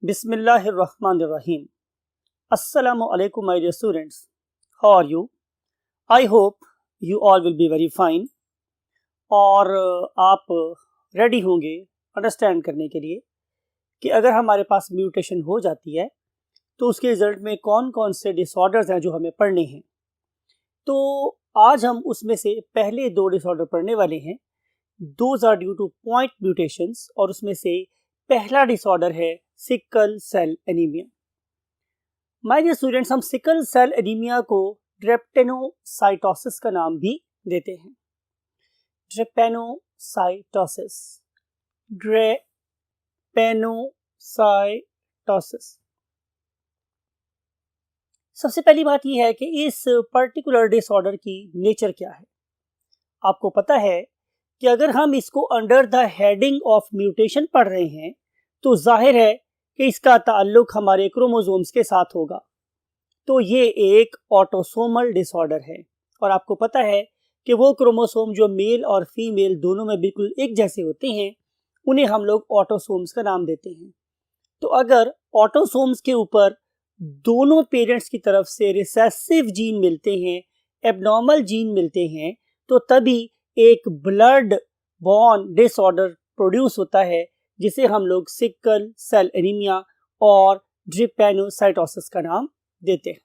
Bismillahirrahmanirrahim. Assalamu alaikum my dear students. How are you? I hope you all will be very fine. और आप ready होंगे understand करने के लिए कि अगर हमारे पास म्यूटेशन हो जाती है तो उसके रिजल्ट में कौन कौन से डिसऑर्डर्स हैं जो हमें पढ़ने हैं। तो आज हम उसमें से पहले दो डिसऑर्डर पढ़ने वाले हैं। Those are due to point mutations और उसमें से पहला डिसऑर्डर है sickle cell anaemia. My dear students, हम सिकल सेल एनीमिया को ड्रेप्टेनोसाइटोसिस का नाम भी देते हैं। ड्रेपेनोसाइटोसिस, ड्रेपेनोसाइटोसिस। सबसे पहली बात यह है कि इस पर्टिकुलर डिसऑर्डर की नेचर क्या है। आपको पता है कि अगर हम इसको under the heading of mutation पढ़ रहे हैं तो जाहिर है कि इसका ताल्लुक हमारे क्रोमोसोम्स के साथ होगा। तो ये एक ऑटोसोमल डिसऑर्डर है और आपको पता है कि वो क्रोमोसोम जो मेल और फीमेल दोनों में बिल्कुल एक जैसे होते हैं उन्हें हम लोग ऑटोसोम्स का नाम देते हैं। तो अगर ऑटोसोम्स के ऊपर दोनों पेरेंट्स की तरफ से रिसेसिव जीन मिलते हैं, एबनॉर्मल जीन मिलते हैं, तो तभी एक ब्लड बॉर्न डिसऑर्डर प्रोड्यूस होता है जिसे हम लोग सिकल सेल एनीमिया और ड्रेपेनोसाइटोसिस का नाम देते हैं।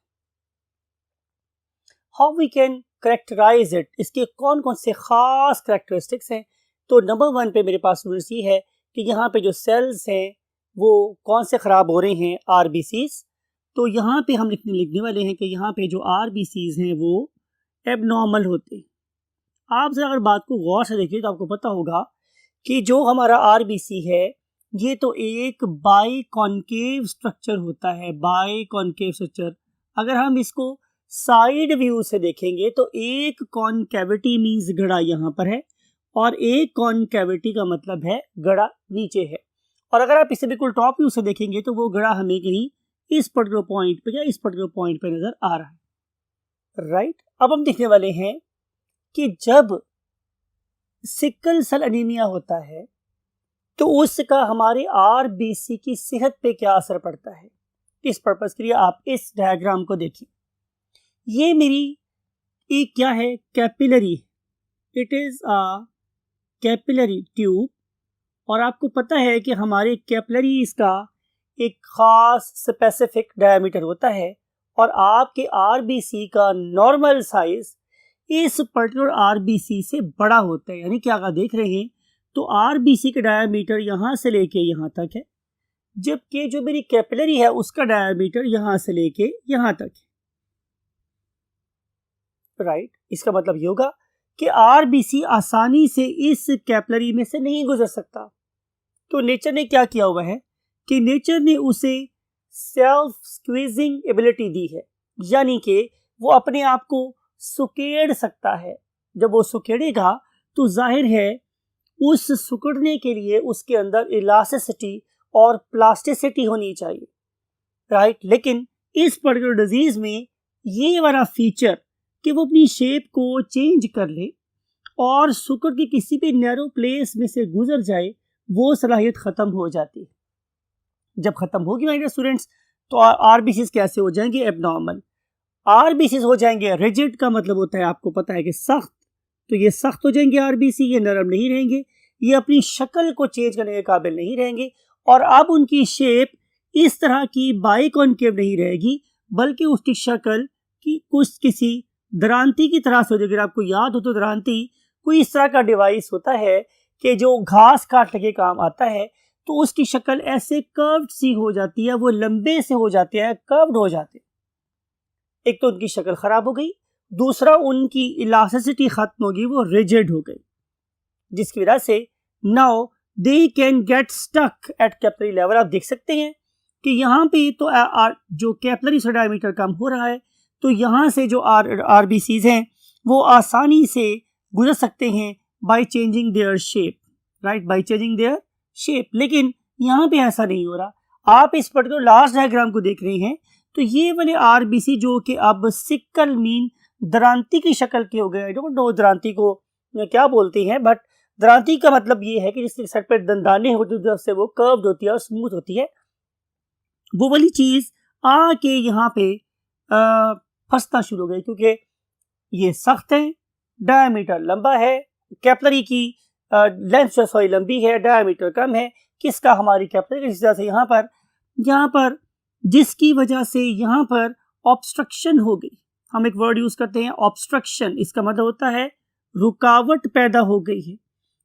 How we can characterise it, इसके कौन कौन से खास करेक्टरिस्टिक्स हैं। तो नंबर 1 पे मेरे पास स्टूडेंट्स ये है कि यहाँ पे जो सेल्स हैं वो कौन से ख़राब हो रहे हैं, आरबीसीज। तो यहाँ पे हम लिखने वाले हैं कि यहाँ पे जो आरबीसीज हैं वो एबनॉर्मल होते हैं। आप जरा अगर बात को गौर से देखिए तो आपको पता होगा कि जो हमारा आरबीसी है ये तो एक बाई कॉन्केव स्ट्रक्चर होता है, बाई कॉन्केव स्ट्रक्चर। अगर हम इसको साइड व्यू से देखेंगे तो एक कॉन्केविटी मींस गड़ा यहाँ पर है और एक कॉन्केविटी का मतलब है गड़ा नीचे है। और अगर आप इसे बिल्कुल टॉप व्यू से देखेंगे तो वो गड़ा हमें कहीं इस पर्टिकुलर पॉइंट पे या इस पर्टिकुलर पॉइंट पे नजर आ रहा है, राइट। अब हम देखने वाले हैं कि जब सिकल सेल एनीमिया होता है तो उसका हमारे आरबीसी की सेहत पे क्या असर पड़ता है। इस पर्पस के लिए आप इस डायग्राम को देखिए। ये मेरी एक क्या है, capillary, it is a capillary tube. और आपको पता है कि हमारे कैपिलरीज का एक खास स्पेसिफिक डायमीटर होता है और आपके आरबीसी का नॉर्मल साइज इस पर्टिकुलर आरबीसी से बड़ा होता है। यानी कि अगर देख रहे हैं तो आरबीसी का डायमीटर यहाँ से लेके यहाँ तक है, जबकि जो मेरी कैपिलरी है उसका डायमीटर यहाँ से लेके यहाँ तक है, राइट। इसका मतलब ये होगा कि आरबीसी आसानी से इस कैपिलरी में से नहीं गुजर सकता। तो नेचर ने क्या किया हुआ है कि नेचर ने उसे सेल्फ स्क्वीजिंग एबिलिटी दी है, यानी कि वो अपने आप को सुकेड़ सकता है। जब वो सुकेड़ेगा तो जाहिर है उस सुकड़ने के लिए उसके अंदर इलास्टिसिटी और प्लास्टिसिटी होनी चाहिए, राइट। लेकिन इस पर्टिकुलर डिजीज में ये वाला फीचर कि वो अपनी शेप को चेंज कर ले और सुकड़ के किसी भी नैरो प्लेस में से गुजर जाए, वो सलाहियत ख़त्म हो जाती है। जब ख़त्म होगी माय डियर स्टूडेंट्स तो आरबीसीज कैसे हो जाएंगे, एबनॉर्मल। आरबीसीज हो जाएंगे रिजिड, का मतलब होता है आपको पता है कि सख्त। तो ये सख्त हो जाएंगे आरबीसी, ये नरम नहीं रहेंगे, ये अपनी शक्ल को चेंज करने के काबिल नहीं रहेंगे और अब उनकी शेप इस तरह की बाई कॉन्केव नहीं रहेगी बल्कि उसकी शक्ल की कुछ किसी दरांती की तरह से हो जाएगी। आपको याद हो तो दरांती कोई इस तरह का डिवाइस होता है कि जो घास काटने के काम आता है, तो उसकी शक्ल ऐसे कर्व्ड सी हो जाती है, वो लंबे से हो जाते हैं, कर्व्ड हो जाते हैं। एक तो उनकी शक्ल खराब हो गई, दूसरा उनकी इलास्टिसिटी खत्म होगी, वो रिजिड हो गई, जिसकी वजह से now they can get stuck at capillary level. आप देख सकते हैं कि यहाँ पे तो जो कैपिलरी से डायमीटर कम हो रहा है तो यहाँ से जो आरबीसीज हैं वो आसानी से गुजर सकते हैं by changing their shape, right, by changing their shape. लेकिन यहाँ पे ऐसा नहीं हो रहा। आप इस पर्टिकुलर लास्ट डायग्राम को देख रहे हैं तो ये वाले आरबीसी जो कि अब सिकल मीन दरांती की शक्ल के हो गए। आई डोंट नो दरांती को क्या बोलते हैं, बट दरांती का मतलब ये है कि जिसके साइड पर दंदाने होती है से वो कर्व्ड होती है और स्मूथ होती है। वो वाली चीज आके यहाँ पे फंसना शुरू हो गई, क्योंकि ये सख्त है, डायमीटर लंबा है, कैपलरी की लेंथ सॉरी लंबी है, डायमीटर कम है। किसका? हमारी कैपलरी। इस वजह से यहाँ पर जिसकी वजह से यहाँ पर ऑब्स्ट्रक्शन हो गई। हम एक वर्ड यूज करते हैं ऑब्स्ट्रक्शन, इसका मतलब होता है रुकावट पैदा हो गई है।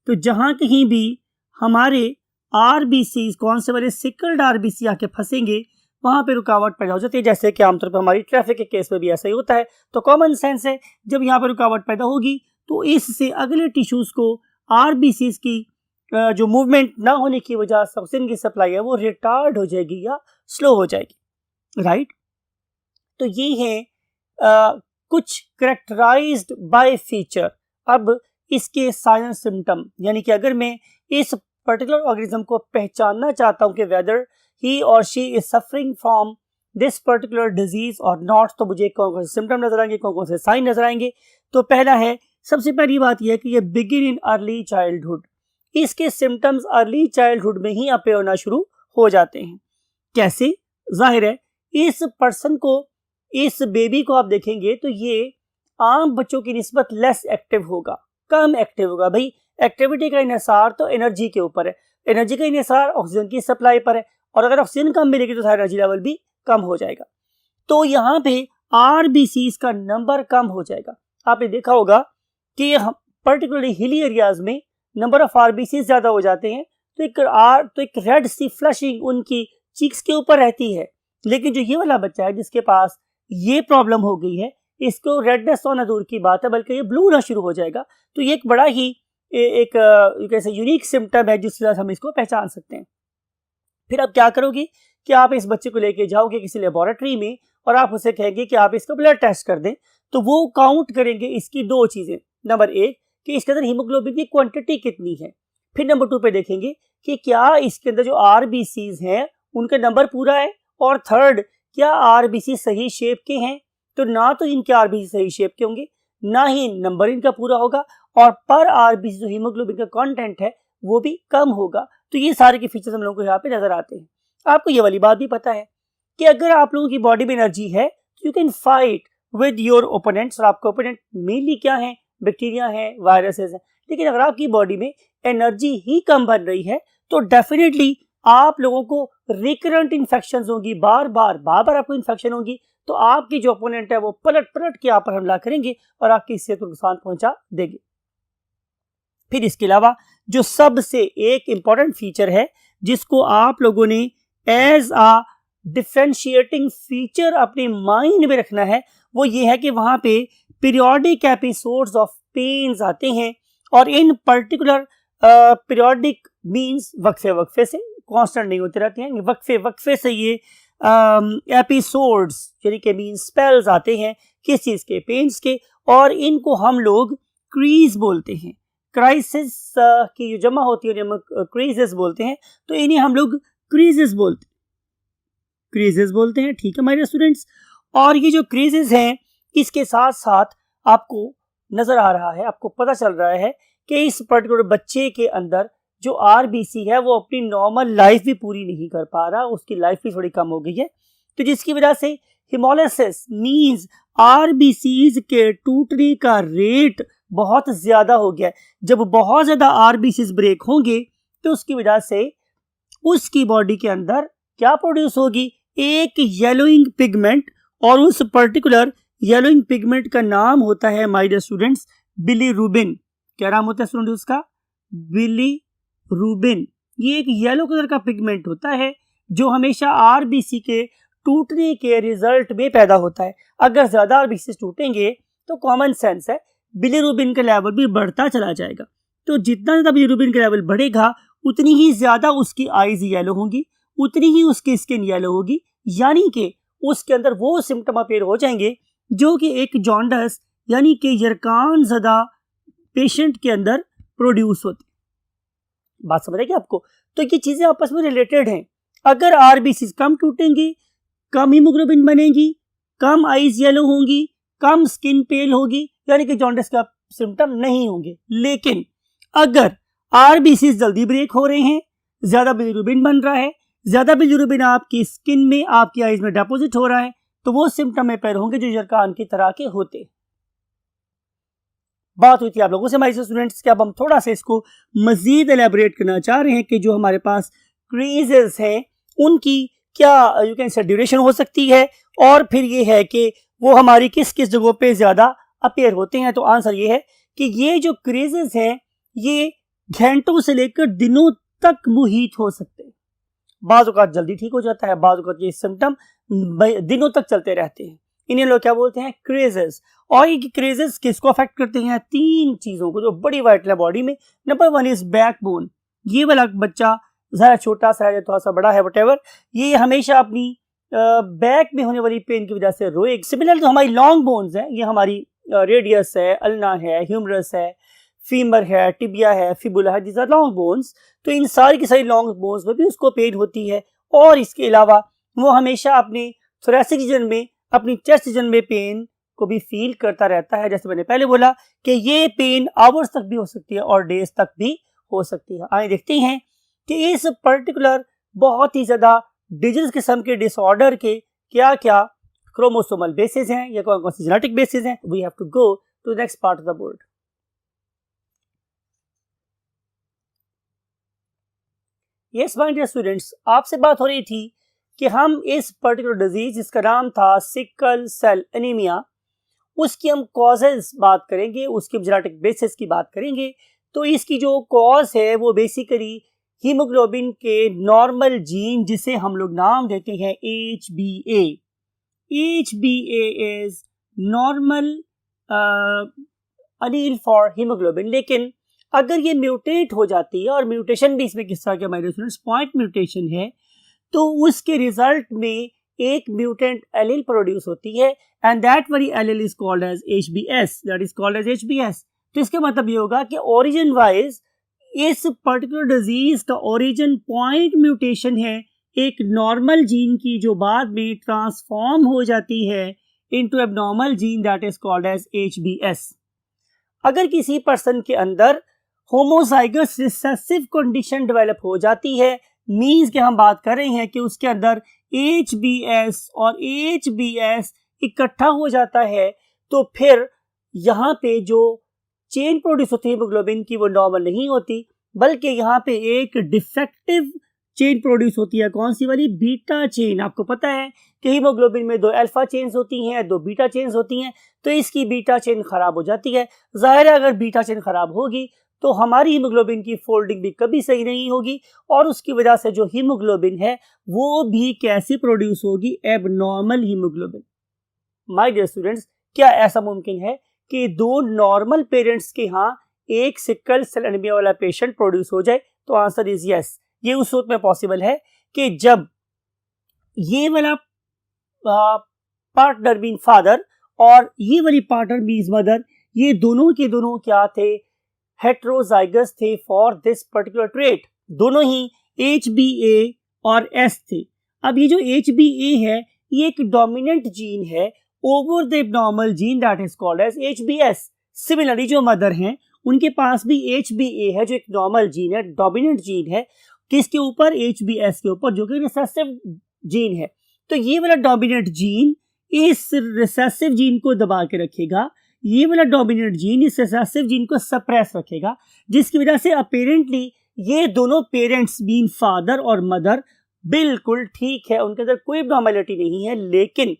तो जहां कहीं भी हमारे आरबीसी, कौन से वाले सिकल्ड आरबीसी आके फंसेंगे, वहां पे रुकावट पैदा हो जाती है। जैसे कि आमतौर पर हमारी ट्रैफिक के केस में भी ऐसा ही होता है। तो कॉमन सेंस है, जब यहाँ पर रुकावट पैदा होगी तो इससे अगले टिश्यूज को आरबीसी की जो मूवमेंट ना होने की वजह से ऑक्सीजन की सप्लाई है वो रिटार्ड हो जाएगी या स्लो हो जाएगी, राइट। तो ये है कुछ करेक्टराइज्ड बाय फीचर। अब इसके साइन सिम्टम, यानी कि अगर मैं इस पर्टिकुलर ऑर्गेनिज्म को पहचानना चाहता हूं कि वेदर ही और she is suffering from this particular disease और नॉट, तो मुझे कौन कौन से सिम्टम नजर आएंगे, कौन कौन से साइन नजर आएंगे। तो पहला है, सबसे पहली बात यह है कि ये बिगिन इन अर्ली चाइल्डहुड। इसके सिम्टम्स अर्ली चाइल्डहुड में ही अपीयर होना शुरू हो जाते हैं। कैसे? जाहिर है इस पर्सन को, इस बेबी को आप देखेंगे तो ये आम बच्चों की निस्बत लेस एक्टिव होगा, कम एक्टिव होगा। भाई एक्टिविटी का इन्हिसार तो एनर्जी के ऊपर है, एनर्जी का इन्हिसार ऑक्सीजन की सप्लाई पर है, और अगर ऑक्सीजन कम मिलेगी तो सारा एनर्जी लेवल भी कम हो जाएगा। तो यहाँ पे आरबीसीज का नंबर कम हो जाएगा। आपने देखा होगा कि पर्टिकुलरली हिली एरियाज में नंबर ऑफ आरबीसीज ज्यादा हो जाते हैं, तो एक रेड सी फ्लशिंग उनकी चीक्स के ऊपर रहती है। लेकिन जो ये वाला बच्चा है जिसके पास ये प्रॉब्लम हो गई है, इसको रेडनेस होना दूर की बात है, बल्कि ये ब्लू होना शुरू हो जाएगा। तो ये एक बड़ा ही एक कैसे यूनिक सिम्टम है जिसके साथ हम इसको पहचान सकते हैं। फिर आप क्या करोगे कि आप इस बच्चे को लेके जाओगे किसी लेबोरेटरी में और आप उसे कहेंगे कि आप इसका ब्लड टेस्ट कर दें। तो वो काउंट करेंगे इसकी दो चीजें, नंबर एक कि इसके अंदर हीमोग्लोबिन की क्वांटिटी कितनी है, फिर नंबर टू पे देखेंगे कि क्या इसके अंदर जो आरबीसीज हैं उनका नंबर पूरा है, और थर्ड क्या आरबीसी सही शेप के हैं। तो ना तो इनके आरबीसी सही शेप के होंगे, ना ही नंबर इनका पूरा होगा, और पर आरबीसी जो हीमोग्लोबिन का कंटेंट है वो भी कम होगा। तो ये सारे के फीचर्स हम लोगों को यहाँ पे नजर आते हैं। आपको ये वाली बात भी पता है कि अगर आप लोगों की बॉडी में एनर्जी है, you can fight with your opponents. और आपके ओपोनेंट मेनली क्या है? बैक्टीरिया है, वायरसेस है। लेकिन अगर आपकी बॉडी में एनर्जी ही कम बन रही है तो डेफिनेटली आप लोगों को रिकरेंट इन्फेक्शन होगी, बार बार आपको इन्फेक्शन होगी। तो आपकी जो ओपोनेंट है वो पलट के आप पर हमला करेंगे और आपकी सेहत को नुकसान पहुंचा देंगे। फिर इसके अलावा जो सबसे एक इंपॉर्टेंट फीचर है जिसको आप लोगों ने एज अ डिफरेंशिएटिंग फीचर अपने माइंड में रखना है, वो ये है कि वहां पे पीरियोडिक एपिसोड्स ऑफ पेन्स आते हैं। और इन पर्टिकुलर पीरियोडिक मींस वक्फे से, कांस्टेंट नहीं होते रहते हैं, वक्फे से ये एपिसोड्स यानी कि मीन स्पेल्स आते हैं किस चीज के? पेन्स के। और इनको हम लोग क्रीज बोलते हैं। क्राइसिस की जो जमा होती है हम क्रीजेस बोलते हैं। तो इन्हें हम लोग क्रीजेस बोलते हैं। ठीक है मेरे स्टूडेंट्स। और ये जो क्रीजेस हैं इसके साथ साथ आपको नजर आ रहा है, आपको पता चल रहा है कि इस पर्टिकुलर बच्चे के अंदर जो आरबीसी है वो अपनी नॉर्मल लाइफ भी पूरी नहीं कर पा रहा, उसकी लाइफ भी थोड़ी कम हो गई है। तो जिसकी वजह से हिमोलिसिस मींस आरबीसीज के टूटने का रेट बहुत ज्यादा हो गया है। जब बहुत ज्यादा आरबीसीज ब्रेक होंगे तो उसकी वजह से उसकी बॉडी के अंदर क्या प्रोड्यूस होगी? एक येलोइंग पिगमेंट, और उस पर्टिकुलर येलोइंग पिगमेंट का नाम होता है माय डियर स्टूडेंट्स बिलीरुबिन। क्या नाम होता है स्टूडेंट उसका? बिलीरुबिन। ये एक येलो कलर का पिगमेंट होता है जो हमेशा आरबीसी के टूटने के रिजल्ट में पैदा होता है। अगर ज्यादा आरबीसी टूटेंगे तो कॉमन सेंस है बिलीरुबिन का लेवल भी बढ़ता चला जाएगा। तो जितना ज्यादा बिलीरुबिन का लेवल बढ़ेगा उतनी ही ज्यादा उसकी आईज येलो होंगी, उतनी ही उसकी स्किन येलो होगी, यानी कि उसके अंदर वो सिम्टम अपीयर हो जाएंगे जो कि एक जॉन्डस यानी कि यरकान ज़दा पेशेंट के अंदर प्रोड्यूस होती। बात समझ आएगी आपको? तो ये चीजें आपस में रिलेटेड हैं। अगर आरबीसी कम टूटेंगी, कम हीमोग्लोबिन बनेगी, कम आईज येलो होंगी, कम स्किन पेल होगी, यानी कि जॉन्डिस का सिम्टम नहीं होंगे। लेकिन अगर आरबीसी जल्दी ब्रेक हो रहे हैं, ज्यादा बिलीरुबिन बन रहा है, ज्यादा बिलिरुबिन आपकी स्किन में, आपकी आईज में डिपॉजिट हो रहा है, तो वो सिम्टम में पैर होंगे जो जरकान की तरह के होते। बात हुई थी आप लोगों से हमारे स्टूडेंट्स कि अब हम थोड़ा सा इसको मजीद एलेबोरेट करना चाह रहे हैं कि जो हमारे पास क्रीजेस हैं उनकी क्या यू कैन से ड्यूरेशन हो सकती है, और फिर ये है कि वो हमारी किस किस जगहों पे ज्यादा अपीयर होते हैं। तो आंसर ये है कि ये जो क्रीजेस हैं ये घंटों से लेकर दिनों तक मुहित हो सकते हैं। बाज़ औक़ात जल्दी ठीक हो जाता है, बाज़ औक़ात ये सिम्टम दिनों तक चलते रहते हैं। इन्हें लोग क्या बोलते हैं? क्रेजेस। और ये क्रेजेस किसको अफेक्ट करते हैं? 3 चीज़ों को जो बड़ी वाइटल है बॉडी में। Number 1 is backbone. ये वाला बच्चा ज़रा छोटा सा है या थोड़ा सा बड़ा है व्हाटएवर, ये हमेशा अपनी बैक में होने वाली पेन की वजह से रोए। सिमिलर तो हमारी लॉन्ग बोन्स है, ये हमारी रेडियस है, अल्ना है, ह्यूमरस है, फीमर है, टिबिया है, फिबुला है, दिस आर लॉन्ग बोन्स। तो इन सारी की सारी लॉन्ग बोन्स में भी उसको पेन होती है। और इसके अलावा वो हमेशा अपने थोरैसिक रीजन में, अपनी चेस्ट रीजन में पेन को भी फील करता रहता है। जैसे मैंने पहले बोला कि ये पेन आवर्स तक भी हो सकती है और डेज तक भी हो सकती है। आइए देखते हैं कि इस पर्टिकुलर बहुत ही ज़्यादा डिजीज किस्म के डिसऑर्डर के क्या क्या क्रोमोसोमल बेसिस हैं या कौन कौन से जेनेटिक बेसिस हैं। We have to go to the next part of the board. Yes my dear students, आपसे बात हो रही थी कि हम इस पर्टिकुलर डिजीज जिसका नाम था सिकल सेल एनीमिया, उसकी हम कॉजेज बात करेंगे, उसकी जेनेटिक बेसिस की बात करेंगे। तो इसकी जो कॉज है वो बेसिकली हीमोग्लोबिन के नॉर्मल जीन, जिसे हम लोग नाम देते हैं HbA। HbA is normal allele for haemoglobin. लेकिन अगर ये म्यूटेट हो जाती है, और म्यूटेशन भी इसमें किस तरह के हमारे स्टूडेंट्स पॉइंट म्यूटेशन है, तो उसके रिजल्ट में एक म्यूटेंट एलील प्रोड्यूस होती है and that very allele is called as HbS, that is called as HbS। तो इसका मतलब ये होगा कि ओरिजिन वाइज इस पर्टिकुलर डिजीज का ओरिजिन पॉइंट म्यूटेशन है एक नॉर्मल जीन की, जो बाद में ट्रांसफॉर्म हो जाती है into abnormal gene that is called as HbS। अगर किसी पर्सन के अंदर होमोजाइगस रिसेसिव कंडीशन डेवलप हो जाती है, मींस कि हम बात कर रहे हैं कि उसके अंदर HbS और HbS इकट्ठा हो जाता है, तो फिर यहाँ पे जो चेन प्रोड्यूस होती है हीमोग्लोबिन की वो नॉर्मल नहीं होती, बल्कि यहाँ पे एक डिफेक्टिव चेन प्रोड्यूस होती है। कौन सी वाली? Beta chain. आपको पता है कि हीमोग्लोबिन में 2 अल्फा चेन्स होती हैं, 2 बीटा चेन्स होती हैं। तो इसकी बीटा चेन खराब हो जाती है। जाहिर है अगर बीटा चेन खराब होगी तो हमारी हीमोग्लोबिन की फोल्डिंग भी कभी सही नहीं होगी, और उसकी वजह से जो हीमोग्लोबिन है वो भी कैसी प्रोड्यूस होगी? Abnormal haemoglobin. My dear students, क्या ऐसा मुमकिन है कि 2 नॉर्मल पेरेंट्स के यहाँ एक सिकल सेल एनीमिया वाला पेशेंट प्रोड्यूस हो जाए? तो आंसर इज यस। ये उस वक्त में पॉसिबल है कि जब ये वाला पार्टनर मीन फादर और ये वाली पार्टनर मीन्स मदर, ये दोनों के दोनों क्या थे? हेट्रोजाइगस थे फॉर दिस पर्टिकुलर ट्रेट। दोनों ही HbA और S थे। अब ये जो HbA है ये एक डोमिनेंट जीन है over the abnormal gene that is called as HbS। Similarly जो मदर हैं उनके पास भी HbA है जो एक नॉर्मल जीन है, डोमिनेंट जीन है। किसके ऊपर? HbS के ऊपर, जो कि रिसेसिव जीन है। तो ये वाला डोमिनेंट जीन इस रिसेसिव जीन को दबा के रखेगा, ये वाला डोमिनेंट जीन इस रिसेसिव जीन को सप्रेस रखेगा, जिसकी वजह से अपेरेंटली ये दोनों पेरेंट्स मीन फादर और मदर बिल्कुल ठीक है, उनके अंदर कोई एबनॉर्मैलिटी नहीं है। लेकिन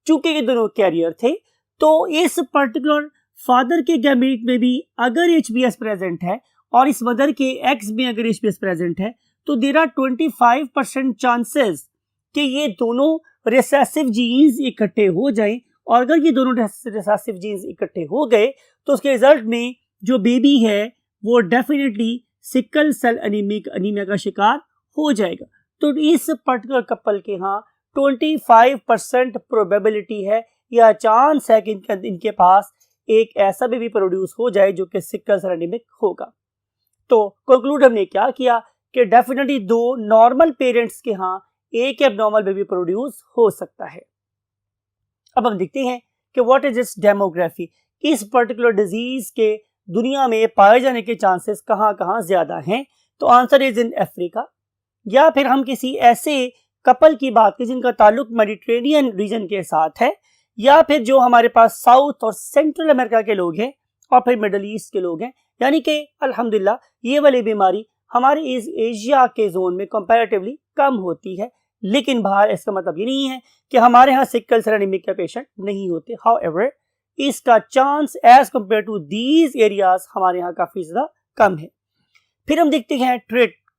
चूंकि ये दोनों कैरियर थे, तो इस पर्टिकुलर फादर के गैमेट में भी अगर HbS प्रेजेंट है और इस मदर के एक्स में अगर HbS प्रेजेंट है, तो देयर आर 25% चांसेस कि ये दोनों रिसेसिव जीन्स इकट्ठे हो जाएं। और अगर ये दोनों रिसेसिव जीन्स इकट्ठे हो गए तो उसके रिजल्ट में जो बेबी है वो डेफिनेटली सिकल सेल एनीमिया का शिकार हो जाएगा। तो इस पर्टिकुलर कपल के यहाँ 25% प्रोबेबिलिटी है या चांस है कि इनके पास एक ऐसा बेबी प्रोड्यूस हो जाए जो कि सिकल सेल एनीमिक होगा। तो कंक्लूड हमने क्या किया कि डेफिनेटली 2 नॉर्मल पेरेंट्स के यहाँ एक एबनॉर्मल बेबी प्रोड्यूस हो सकता है। अब हम देखते हैं कि व्हाट इज इट्स डेमोग्राफी। इस पर्टिकुलर डिजीज के दुनिया में पाए जाने के चांसेस कहाँ कहाँ ज्यादा हैं? तो आंसर इज इन अफ्रीका, या फिर हम किसी ऐसे कपल की बात करें जिनका ताल्लुक मेडिटेरेनियन रीजन के साथ है, या फिर जो हमारे पास साउथ और सेंट्रल अमेरिका के लोग हैं और फिर मिडल ईस्ट के लोग हैं, यानी कि अल्हम्दुलिल्लाह ये वाली बीमारी हमारे इस एशिया के जोन में कंपैरेटिवली कम होती है। लेकिन बाहर इसका मतलब ये नहीं है कि हमारे यहाँ सिकल सेल एनीमिया के पेशेंट नहीं होते। हाउएवर इसका chance as compare to these areas हमारे यहाँ काफी ज्यादा कम है। फिर हम देखते हैं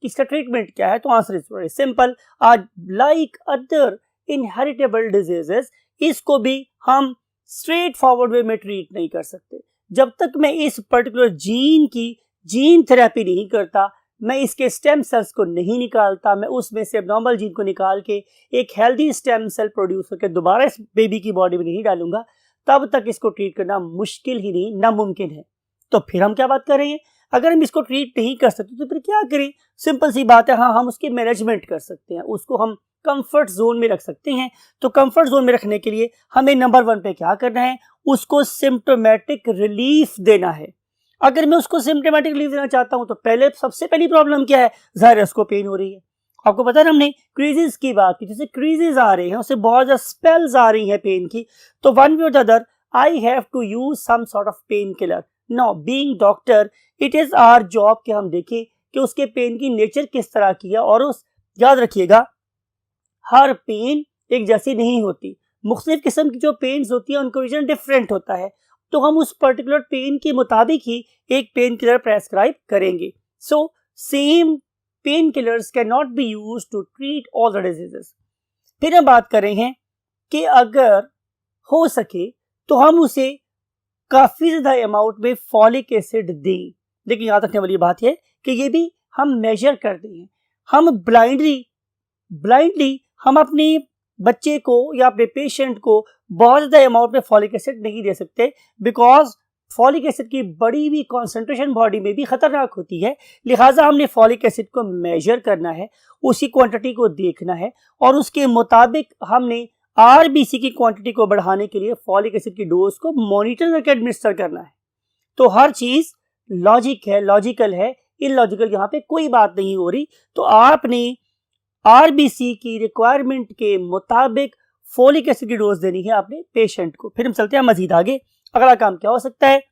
इसका ट्रीटमेंट क्या है। तो आंसर इज वेरी सिंपल। आज लाइक अदर इनहेरिटेबल डिजीजेस इसको भी हम स्ट्रेट फॉरवर्ड वे में ट्रीट नहीं कर सकते। जब तक मैं इस पर्टिकुलर जीन की जीन थेरेपी नहीं करता, मैं इसके स्टेम सेल्स को नहीं निकालता, मैं उसमें से एब्नॉर्मल जीन को निकाल के एक हेल्दी स्टेम सेल प्रोड्यूस करके दोबारा इस बेबी की बॉडी में नहीं डालूंगा, तब तक इसको ट्रीट करना मुश्किल ही नहीं नामुमकिन है। तो फिर हम क्या बात कर रहे हैं, अगर हम इसको ट्रीट नहीं कर सकते तो फिर क्या करें? सिंपल सी बात है, हाँ हम उसकी मैनेजमेंट कर सकते हैं, उसको हम कंफर्ट जोन में रख सकते हैं। तो कंफर्ट जोन में रखने के लिए हमें नंबर 1 पे क्या करना है, उसको सिम्प्टोमेटिक रिलीफ देना है। अगर मैं उसको सिम्प्टोमेटिक रिलीफ देना चाहता हूं तो सबसे पहली प्रॉब्लम क्या है, जाहिर है उसको पेन हो रही है। आपको पता है हमने क्रीजेस की बात की, जैसे क्रीजेस आ रहे हैं उससे बहुत ज्यादा स्पेल्स आ रही हैं पेन की, तो वन वे और the other I have to use some sort of painkiller. No, being doctor it is our job कि हम देखें कि उसके पेन की नेचर किस तरह की है। और याद रखिएगा हर पेन एक जैसी नहीं होती, मुख्तलिफ किस्म की जो पेन्स होती है उनका रीजन डिफरेंट होता है, तो हम उस पर्टिकुलर पेन के मुताबिक ही एक पेन किलर प्रेस्क्राइब करेंगे। So same painkillers can not be use to treat all the diseases. फिर हम बात कर रहे हैं कि अगर हो सके तो हम उसे काफी ज्यादा अमाउंट में फॉलिक एसिड दें। लेकिन याद रखने वाली बात है कि ये भी हम मेजर करते हैं, हम ब्लाइंडली हम अपने बच्चे को या अपने पेशेंट को बहुत ज्यादा अमाउंट में फॉलिक एसिड नहीं दे सकते, बिकॉज फॉलिक एसिड की बड़ी हुई कॉन्सेंट्रेशन बॉडी में भी खतरनाक होती है। लिहाजा हमने फॉलिक एसिड को मेजर करना है, उसी क्वांटिटी को देखना है और उसके मुताबिक हमने आरबीसी की क्वांटिटी को बढ़ाने के लिए फॉलिक एसिड की डोज को मॉनिटर करके एडमिनिस्टर करना है। तो हर चीज लॉजिकल है, इलॉजिकल यहाँ पे कोई बात नहीं हो रही। तो आपने आरबीसी की रिक्वायरमेंट के मुताबिक फोलिक एसिड की डोज देनी है अपने पेशेंट को। फिर हम चलते हैं मजीद आगे। अगला काम क्या हो सकता है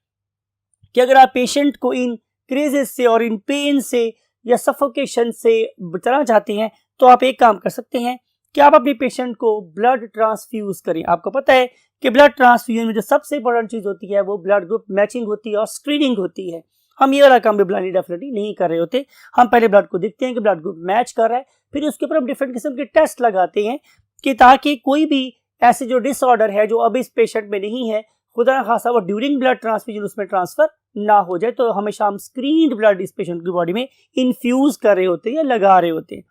कि अगर आप पेशेंट को इन क्रेजेस से और इन पेन से या सफोकेशन से बचाना चाहते हैं तो आप एक काम कर सकते हैं कि आप अपने पेशेंट को ब्लड ट्रांसफ्यूज करें। आपको पता है कि ब्लड ट्रांसफ्यूजन में जो सबसे इंपॉर्टेंट चीज होती है वो ब्लड ग्रुप मैचिंग होती है और स्क्रीनिंग होती है। हम ये वाला काम भी ब्लाइंडली डेफिनेटली नहीं कर रहे होते। हम पहले ब्लड को देखते हैं कि ब्लड ग्रुप मैच कर रहा है, फिर उसके ऊपर हम डिफरेंट किस्म के टेस्ट लगाते हैं कि ताकि कोई भी ऐसे जो डिसऑर्डर है जो अब इस पेशेंट में नहीं है, खुदा न खासा वो ड्यूरिंग ब्लड ट्रांसफ्यूजन उसमें ट्रांसफर ना हो जाए। तो हमेशा हम स्क्रीन्ड ब्लड इस पेशेंट की बॉडी में इन्फ्यूज कर रहे होते हैं या लगा रहे होते हैं।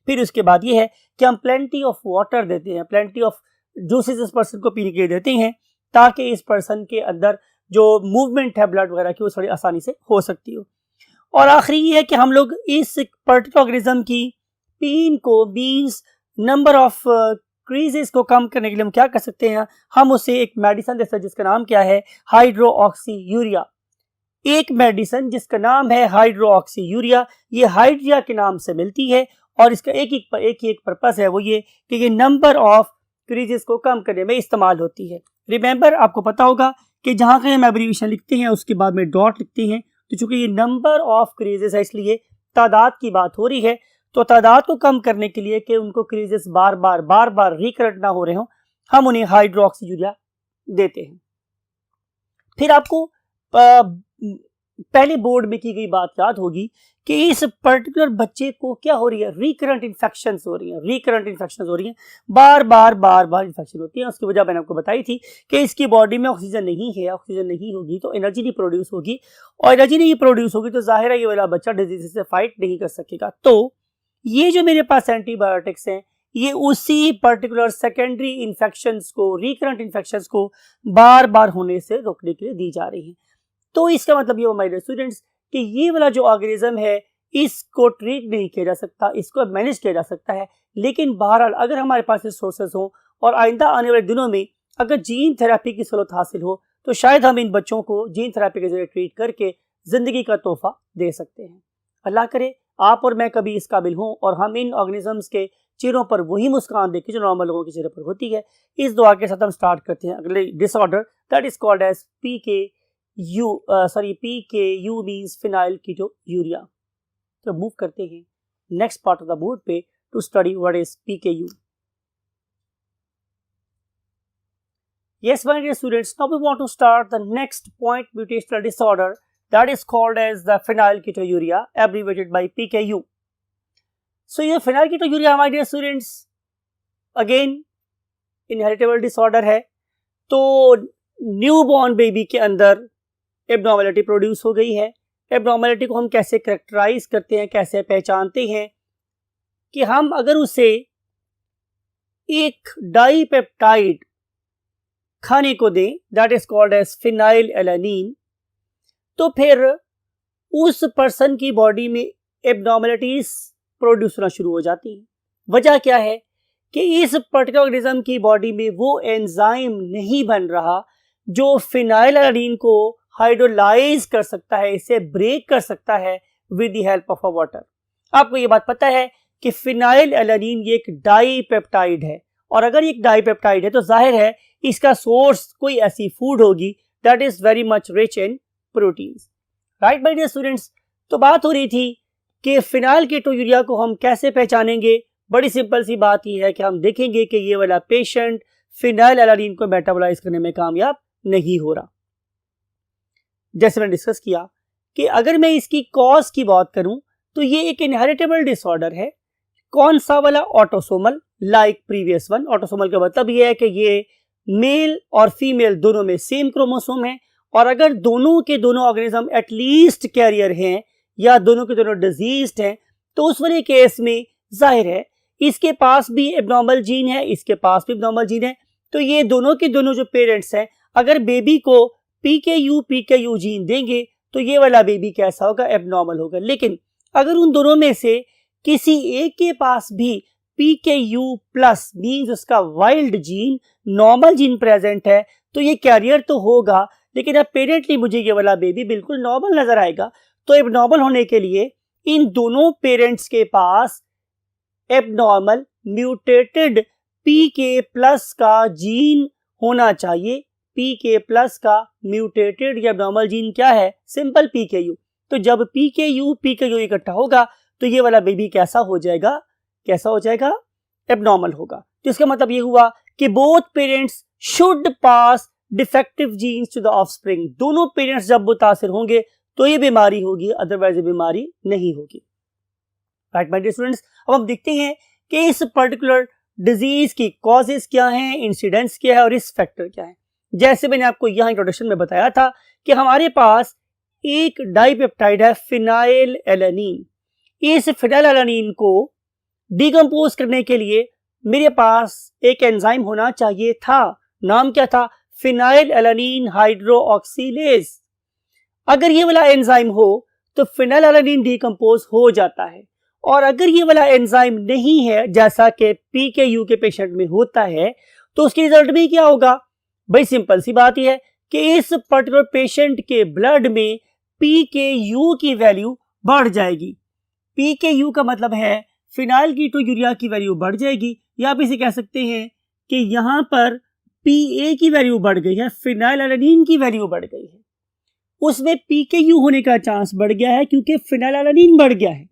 फिर उसके बाद ये है कि हम प्लेंटी ऑफ वाटर देते हैं, प्लेंटी ऑफ जूसेस इस पर्सन को पीने के लिए देते हैं ताकि इस पर्सन के अंदर जो मूवमेंट है ब्लड वगैरह की वो थोड़ी आसानी से हो सकती हो। और आखिरी ये है कि हम लोग इस पर्टिकुलर ऑर्गेनिज्म की पेन को मींस नंबर ऑफ क्रीजेस को कम करने के लिए हम क्या कर सकते हैं, हम उसे एक मेडिसिन दे सकते हैं जिसका नाम क्या है, हाइड्रोक्सीयूरिया। एक मेडिसिन जिसका नाम है हाइड्रोक्सीयूरिया, ये हाइड्रिया के नाम से मिलती है और इसका एक पर्पस है, वो ये कि ये नंबर ऑफ क्रीजेस को कम करने में इस्तेमाल होती है। रिमेंबर, आपको पता होगा कि जहां कहीं हम एब्रीविएशन लिखते हैं उसके बाद में डॉट लिखते हैं, तो चूंकि ये नंबर ऑफ क्रीजेस है इसलिए तादाद की बात हो रही है। तो तादाद को कम करने के लिए कि उनको क्रीजेस बार बार रिकरेंट ना हो रहे हो, हम उन्हें हाइड्रोक्सीयूरिया देते हैं। फिर आपको पहले बोर्ड में की गई बात याद होगी कि इस पर्टिकुलर बच्चे को क्या हो रही है, रिकरेंट इन्फेक्शंस हो रही हैं, बार इन्फेक्शन होती है। उसकी वजह मैंने आपको बताई थी कि इसकी बॉडी में ऑक्सीजन नहीं है, ऑक्सीजन नहीं होगी तो एनर्जी नहीं प्रोड्यूस होगी, और एनर्जी नहीं प्रोड्यूस होगी तो जाहिर है ये वाला बच्चा डिजीज से फाइट नहीं कर सकेगा। तो ये जो मेरे पास एंटीबायोटिक्स हैं ये उसी पर्टिकुलर सेकेंडरी इन्फेक्शंस को, रिकरेंट इन्फेक्शंस को बार होने से रोकने के लिए दी जा रही है। तो इसका मतलब ये माय डियर स्टूडेंट्स कि ये वाला जो ऑर्गेनिज्म है इसको ट्रीट नहीं किया जा सकता, इसको मैनेज किया जा सकता है, लेकिन बहरहाल अगर हमारे पास रिसोर्सेज हो और आइंदा आने वाले दिनों में अगर जीन थेरेपी की सहूलत हासिल हो तो शायद हम इन बच्चों को जीन थेरेपी के जरिए ट्रीट करके जिंदगी का तोहफा दे सकते हैं। अल्लाह करे आप और मैं कभी इस काबिल हों और हम इन ऑर्गेनिजम्स के चेहरों पर वही मुस्कान देखें जो नॉर्मल लोगों के चेहरे पर होती है। इस दुआ के साथ हम स्टार्ट करते हैं अगले disorder that is called as PKU means phenylketonuria. तो मूव करते हैं next part of the board पे to study what is PKU। Yes, my dear students, now we want to start the next point mutational disorder that is called as the phenylketonuria, abbreviated by PKU. So, ये phenylketonuria, my dear students, again inheritable disorder है। तो newborn baby के अंदर abnormality produce हो गई है। Abnormality को हम कैसे कैरेक्टराइज करते हैं, कैसे पहचानते हैं कि हम अगर उसे एक डाईपेप्टाइड खाने को दें that is called as phenylalanine, तो फिर उस पर्सन की बॉडी में एब्नॉर्मलिटीज प्रोड्यूस होना शुरू हो जाती हैं। वजह क्या है कि इस पर्टिकुलर ऑर्गेनिज्म की बॉडी में वो एंजाइम नहीं बन रहा जो फिनाइल एलानीन को हाइड्रोलाइज कर सकता है, इसे ब्रेक कर सकता है with the help of a water. आपको ये बात पता है कि फिनाइल एलानीन ये एक डाईपेप्टाइड है, और अगर ये एक डाईपेप्टाइड है तो जाहिर है इसका सोर्स कोई ऐसी फूड होगी that is very much rich in proteins. Right my dear students, तो बात हो रही थी कि फिनाइलकेटोयूरिया को हम कैसे पहचानेंगे। बड़ी सिंपल सी बात यह है कि हम देखेंगे कि ये वाला पेशेंट फिनाइल एलानीन को मेटाबोलाइज करने में कामयाब नहीं हो रहा। जैसे मैंने डिस्कस किया कि अगर मैं इसकी कॉज की बात करूं तो ये एक इनहेरिटेबल डिसऑर्डर है। कौन सा वाला? Autosomal, like previous one. Autosomal का मतलब ये है कि ये मेल और फीमेल दोनों में सेम क्रोमोसोम है, और अगर दोनों के दोनों ऑर्गेनिज्म एटलीस्ट कैरियर हैं या दोनों के दोनों डिजीज्ड हैं, तो उस वाले केस में जाहिर है इसके पास भी एब्नॉर्मल जीन है, इसके पास भी एब्नॉर्मल जीन है। तो ये दोनों के दोनों जो पेरेंट्स हैं अगर बेबी को PKU जीन देंगे तो ये वाला बेबी कैसा होगा? एब्नॉर्मल होगा। लेकिन अगर उन दोनों में से किसी एक के पास भी PKU प्लस मीन्स उसका wild gene, normal gene present है, तो ये कैरियर तो होगा, लेकिन अपेरेंटली मुझे ये वाला बेबी बिल्कुल नॉर्मल नजर आएगा। तो एबनॉर्मल होने के लिए इन दोनों पेरेंट्स के पास एबनॉर्मल म्यूटेटेड PK प्लस का जीन होना चाहिए। PK प्लस का म्यूटेटेड या एबनॉर्मल जीन क्या है? Simple PKU। तो जब PKU इकट्ठा होगा तो ये वाला बेबी कैसा हो जाएगा? कैसा हो जाएगा? एबनॉर्मल होगा। तो इसका मतलब ये हुआ कि both parents should pass defective genes to the offspring. दोनों पेरेंट्स जब मुतासिर होंगे तो ये बीमारी होगी, अदरवाइज ये बीमारी नहीं होगी। राइट माय डियर स्टूडेंट्स, अब हम देखते हैं कि इस पर्टिकुलर डिजीज की कॉजेस क्या हैं, इंसिडेंस क्या है और रिस्क फैक्टर क्या है। जैसे मैंने आपको यहाँ इंट्रोडक्शन में बताया था कि हमारे पास एक डाईपेप्टाइड है फिनाइल एलानीन। इस फिनाइल एलानीन को डिकम्पोज करने के लिए मेरे पास एक एंजाइम होना चाहिए था। नाम क्या था? Phenyl alanine hydroxylase. अगर ये वाला एंजाइम हो तो फिनाइल एलानीन डिकम्पोज हो जाता है, और अगर ये वाला एंजाइम नहीं है जैसा कि PKU के पेशेंट में होता है, तो उसके रिजल्ट में क्या होगा? भाई सिंपल सी बात यह है कि इस पर्टिकुलर पेशेंट के ब्लड में PKU की वैल्यू बढ़ जाएगी। PKU का मतलब है फिनाइलकेटोयूरिया की वैल्यू बढ़ जाएगी, या आप इसे कह सकते हैं कि यहाँ पर PA की वैल्यू बढ़ गई है, फिनाइल एलानीन की वैल्यू बढ़ गई है। उसमें PKU होने का चांस बढ़ गया है क्योंकि फिनाइल एलानीन बढ़ गया है।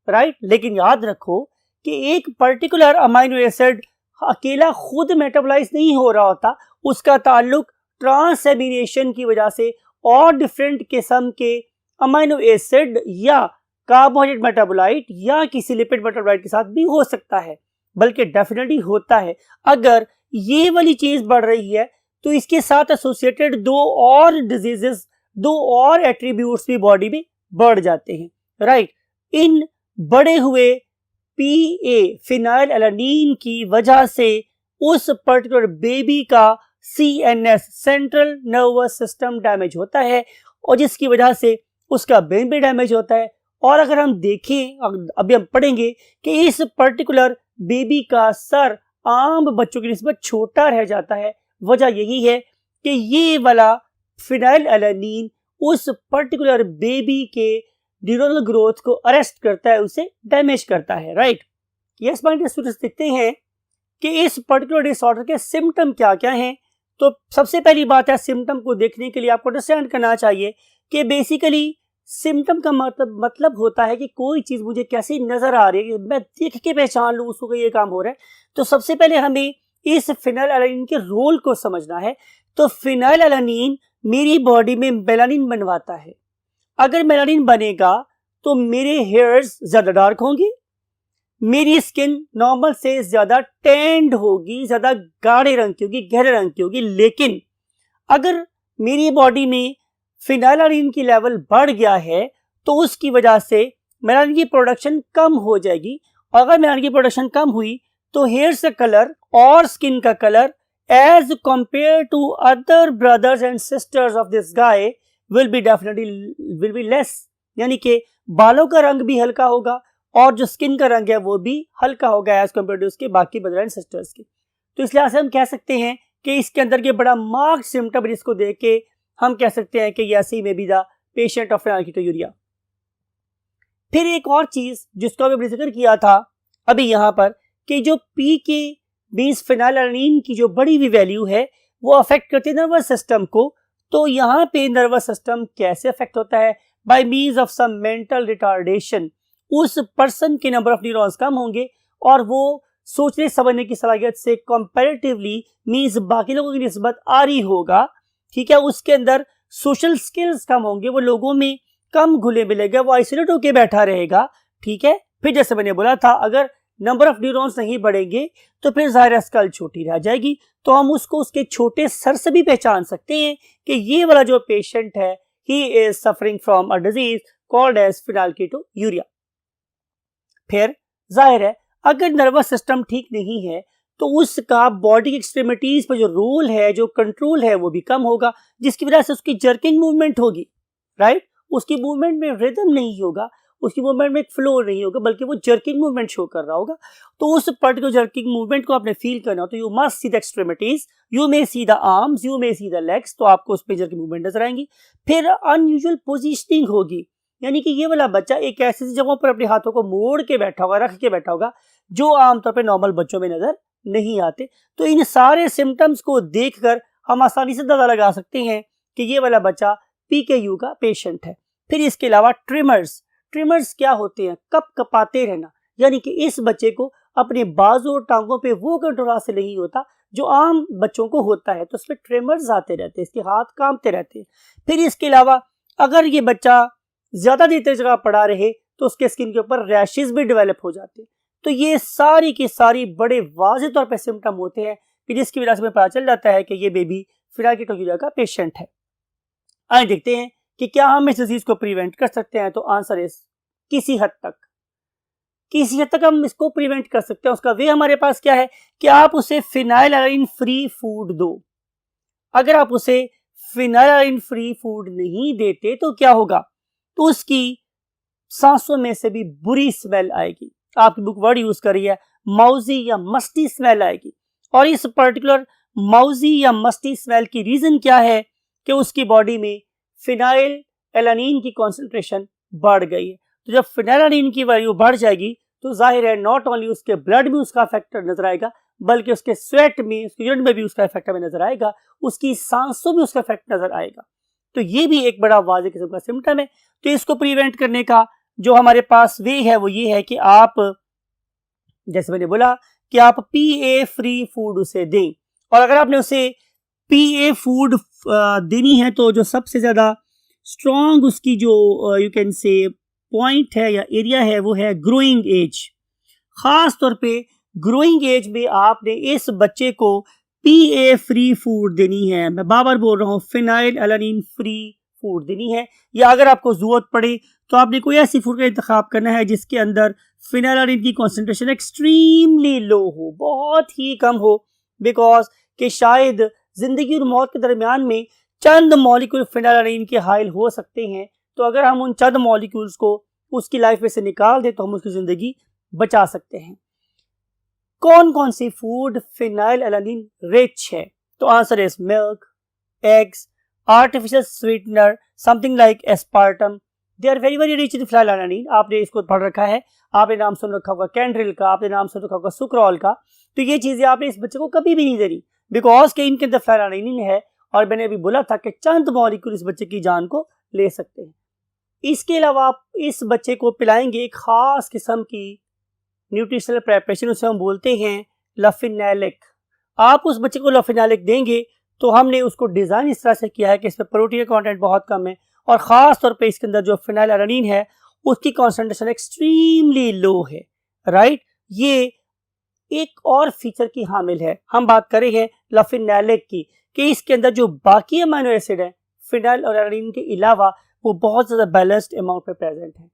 राइट, लेकिन याद रखो कि एक पर्टिकुलर अमाइनो एसिड अकेला खुद मेटाबोलाइज नहीं हो रहा होता, उसका ताल्लुक ट्रांसएमिनेशन की वजह से और डिफरेंट किस्म के अमाइनो एसिड या कार्बोहाइड्रेट मेटाबोलाइट या किसी लिपिड मेटाबोलाइट के साथ भी हो सकता है, बल्कि डेफिनेटली होता है। अगर ये वाली चीज बढ़ रही है तो इसके साथ एसोसिएटेड दो और डिजीजेस, दो और एट्रीब्यूट्स भी बॉडी में बढ़ जाते हैं। राइट, इन बढ़े हुए PA फिनाइल एलानीन की वजह से उस पर्टिकुलर बेबी का CNS central nervous system damage होता है, और जिसकी वजह से उसका ब्रेन भी डैमेज होता है। और अगर हम देखें, अभी हम पढ़ेंगे कि इस पर्टिकुलर बेबी का सर आम बच्चों की निस्बत छोटा रह जाता है। वजह यही है कि ये वाला फिनाइल एलानीन उस पर्टिकुलर बेबी के न्यूरल ग्रोथ को अरेस्ट करता है, उसे डैमेज करता है, right. Yes my dear students, देखते हैं कि इस पर्टिकुलर डिसऑर्डर के सिम्टम क्या क्या हैं। तो सबसे पहली बात है, सिम्टम को देखने के लिए आपको अंडरस्टैंड करना चाहिए कि बेसिकली सिम्टम का मतलब होता है कि कोई चीज मुझे कैसी नजर आ रही है, मैं देख के पहचान लूं उसको कि ये काम हो रहा है। तो सबसे पहले हमें इस फिनाइलएलानिन के रोल को समझना है। तो फिनाइलएलानिन मेरी बॉडी में मेलानिन बनवाता है। अगर मेलानिन बनेगा तो मेरे हेयर्स ज्यादा डार्क होंगे, मेरी स्किन नॉर्मल से ज्यादा टेंड होगी, ज्यादा गाढ़े रंग की होगी, गहरे रंग की होगी। लेकिन अगर मेरी बॉडी में फिनाइलएलानिन की लेवल बढ़ गया है तो उसकी वजह से मेलानिन की प्रोडक्शन कम हो जाएगी। और अगर मेलानिन की प्रोडक्शन कम हुई तो हेयर्स का कलर और स्किन का colour as compare to other brothers and sisters of this guy will be less, यानी कि बालों का रंग भी हल्का होगा और जो स्किन का रंग है वो भी हल्का होगा एज कंपेयर टू उसके बाकी ब्रदर एंड सिस्टर्स के। तो इस लिहाज से हम कह सकते हैं कि इसके अंदर के बड़ा मार्क्ड सिम्टम जिसको देख के हम कह सकते हैं कि यसी में बी द पेशेंट ऑफ फेनिलकीटोयूरिया। फिर एक और चीज जिसको हमने जिक्र किया था अभी यहाँ पर कि जो पी के मींस फिनाइलएलानिन की जो बड़ी हुई वैल्यू है वो अफेक्ट करती है नर्वस सिस्टम को। तो यहाँ पे नर्वस सिस्टम कैसे अफेक्ट होता है? By means of some mental retardation. उस पर्सन के नंबर ऑफ न्यूरॉन्स कम होंगे और वो सोचने समझने की सलाहियत से कंपैरेटिवली मींस बाकी लोगों की निस्बत आरी होगा, ठीक है। उसके अंदर सोशल स्किल्स कम होंगे, वो लोगों में कम घुले मिलेगा, वो आइसोलेट होकर बैठा रहेगा, ठीक है। फिर जैसे मैंने बोला था, अगर नंबर ऑफ न्यूरॉन्स नहीं बढ़ेंगे तो फिर ज़ाहिर स्कल छोटी रह जाएगी। तो हम उसको उसके छोटे सर से भी पहचान सकते हैं कि ये वाला जो पेशेंट है he is suffering from a disease called as phenylketonuria. फिर जाहिर है अगर नर्वस सिस्टम ठीक नहीं है तो उसका बॉडी एक्सट्रीमिटीज पर जो रोल है, जो कंट्रोल है, वो भी कम होगा, जिसकी वजह से उसकी जर्किंग मूवमेंट होगी, राइट। उसकी मूवमेंट में रिदम नहीं होगा, उसकी मूवमेंट में एक फ्लो नहीं होगा, बल्कि वो जर्किंग मूवमेंट शो कर रहा होगा। तो उस पर्टिकुलर जर्किंग मूवमेंट को आपने फील करना हो तो you must see the extremities, you may see the arms, you may see the legs, तो आपको उस पे जर्किंग मूवमेंट नजर आएंगी। फिर अनयूजुअल पोजिशनिंग होगी, यानी कि ये वाला बच्चा एक ऐसी जगहों पर अपने हाथों को मोड़ के बैठा होगा, रख के बैठा होगा, जो आमतौर पर नॉर्मल बच्चों में नजर नहीं आते। तो इन सारे सिम्टम्स को देखकर हम आसानी से अंदाजा लगा सकते हैं कि ये वाला बच्चा पीकेयू का पेशेंट है। फिर इसके अलावा ट्रिमर्स क्या होते हैं? कप कपाते रहना, यानी कि इस बच्चे को अपने बाजू और टांगों पे वो कंट्रोल हासिल नहीं होता जो आम बच्चों को होता है, तो उसमें ट्रिमर्स आते रहते हैं, इसके हाथ कांपते रहते हैं। फिर इसके अलावा अगर ये बच्चा ज्यादा देर तक जगह पड़ा रहे तो उसके स्किन के ऊपर रैशेस भी डेवलप हो जाते हैं। तो ये सारी की सारी बड़े वाज़ेह तौर पे सिम्टम होते हैं कि जिसकी वजह से हमें पता चल जाता है कि ये बेबी फेनिलकीटोयूरिया का पेशेंट है। आइए देखते हैं कि क्या हम इस डिजीज को प्रिवेंट कर सकते हैं। तो आंसर इज किसी हद तक हम इसको प्रिवेंट कर सकते हैं। उसका वे हमारे पास क्या है कि आप उसे फिनाइलएलानिन फ्री फूड दो। अगर आप उसे फिनाइलएलानिन फ्री फूड नहीं देते तो क्या होगा? तो उसकी सांसों में से भी बुरी स्मेल आएगी। आपकी बुक वर्ड यूज करी है, माउजी या मस्टी स्मेल आएगी। और इस पर्टिकुलर माउजी या मस्टी स्मेल की रीजन क्या है कि उसकी बॉडी में फिनाइलएलानिन की कॉन्सेंट्रेशन बढ़ गई है। तो जब फिनाइलएलानिन की वैल्यू बढ़ जाएगी तो जाहिर है नॉट ओनली उसके ब्लड में उसका फैक्टर नजर आएगा, बल्कि उसके स्वेट में, उसके यूरिन में भी उसका इफेक्ट हमें नजर आएगा, उसकी सांसों में उसका इफेक्ट नजर आएगा। तो ये भी एक बड़ा वाज़ेह किस्म का सिम्टम है। तो इसको प्रिवेंट करने का जो हमारे पास वे है वो ये है कि आप, जैसे मैंने बोला, कि आप पीए फ्री फूड उसे दें। और अगर आपने उसे पीए फूड देनी है तो जो सबसे ज्यादा स्ट्रॉन्ग उसकी जो यू कैन से पॉइंट है या एरिया है वो है ग्रोइंग एज। खास तौर पे ग्रोइंग एज में आपने इस बच्चे को पीए फ्री फूड देनी है। मैं बार बार बोल रहा हूँ, फिनाइलएलानिन फ्री फूड देनी है। या अगर आपको जरूरत पड़े तो आपने कोई ऐसी फूड का इंतखाब करना है जिसके अंदर फिनाइलएलानिन की कॉन्सेंट्रेशन एक्सट्रीमली लो हो, बहुत ही कम हो, बिकॉज कि शायद जिंदगी और मौत के दरमियान में चंद मॉलिक्यूल फिनाइलएलानिन के हाइल हो सकते हैं। तो अगर हम उन चंद मॉलिक्यूल्स को उसकी लाइफ में से निकाल दें तो हम उसकी जिंदगी बचा सकते हैं। कौन कौन सी फूड फिनाइलएलानिन रिच है? तो answer is milk, eggs, artificial sweetener something like aspartame, they are very very rich in phenylalanine. आपने इसको पढ़ रखा है, आपने नाम सुन रखा होगा कैंड्रिल का, आपने नाम सुन रखा होगा सुक्रोल का। तो ये चीजें आपने इस बच्चे को कभी भी नहीं दे रही, बिकॉज के इनके अंदर फिनाइलएलानाइन है, और मैंने अभी बोला था कि चंद मॉलिक्यूल इस बच्चे की जान को ले सकते हैं। इसके अलावा आप इस बच्चे को पिलाएंगे एक खास किस्म की न्यूट्रिशनल प्रेपरेशन, उसे हम बोलते हैं लफिनेलिक। आप उस बच्चे को लफिनेलिक देंगे तो हमने उसको डिज़ाइन इस तरह से किया है कि इसमें प्रोटीन कंटेंट बहुत कम है, और ख़ास तौर पे इसके अंदर जो फिनाइलएलानाइन है उसकी कॉन्सेंट्रेशन एक्सट्रीमली लो है, राइट। ये एक और फीचर की हामिल है। हम बात कर रहे हैं लफिनेलिक की, कि इसके अंदर जो बाकी अमीनो एसिड है फिनाइल और एलानाइन के अलावा वो बहुत ज़्यादा बैलेंस्ड अमाउंट में प्रेजेंट है।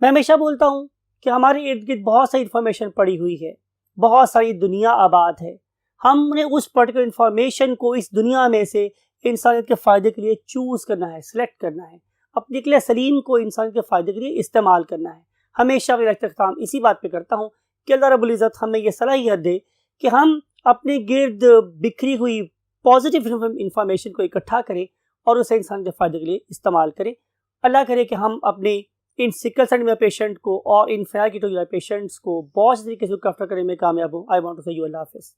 मैं हमेशा बोलता हूँ कि हमारे इर्द गिर्द बहुत सारी इंफॉर्मेशन पड़ी हुई है, बहुत सारी दुनिया आबाद है। हमने उस पर्टिकुलर इंफॉर्मेशन को इस दुनिया में से इंसानियत के फ़ायदे के लिए चूज़ करना है, सिलेक्ट करना है, अपने के लिए सलीम को इंसान के फ़ायदे के लिए इस्तेमाल करना है। हमेशा मेरा इख्तिताम इसी बात पे करता हूँ कि अल्लाह रब्बुल इज़्ज़त हमें यह सलाहियत दे कि हम अपने गिर्द बिखरी हुई पॉजिटिव इंफॉर्मेशन को इकट्ठा करें और उसे इंसान के फ़ायदे के लिए इस्तेमाल करें। अल्लाह करे कि हम अपने इन सिकल सेल एनीमिया पेशेंट को और इन फेनाइल कीटोनुरिया पेशेंट्स को बहुत तरीके से लुक आफ्टर करने में कामयाब हो। आई वांट टू से यू अल्लाह हाफ़िज़।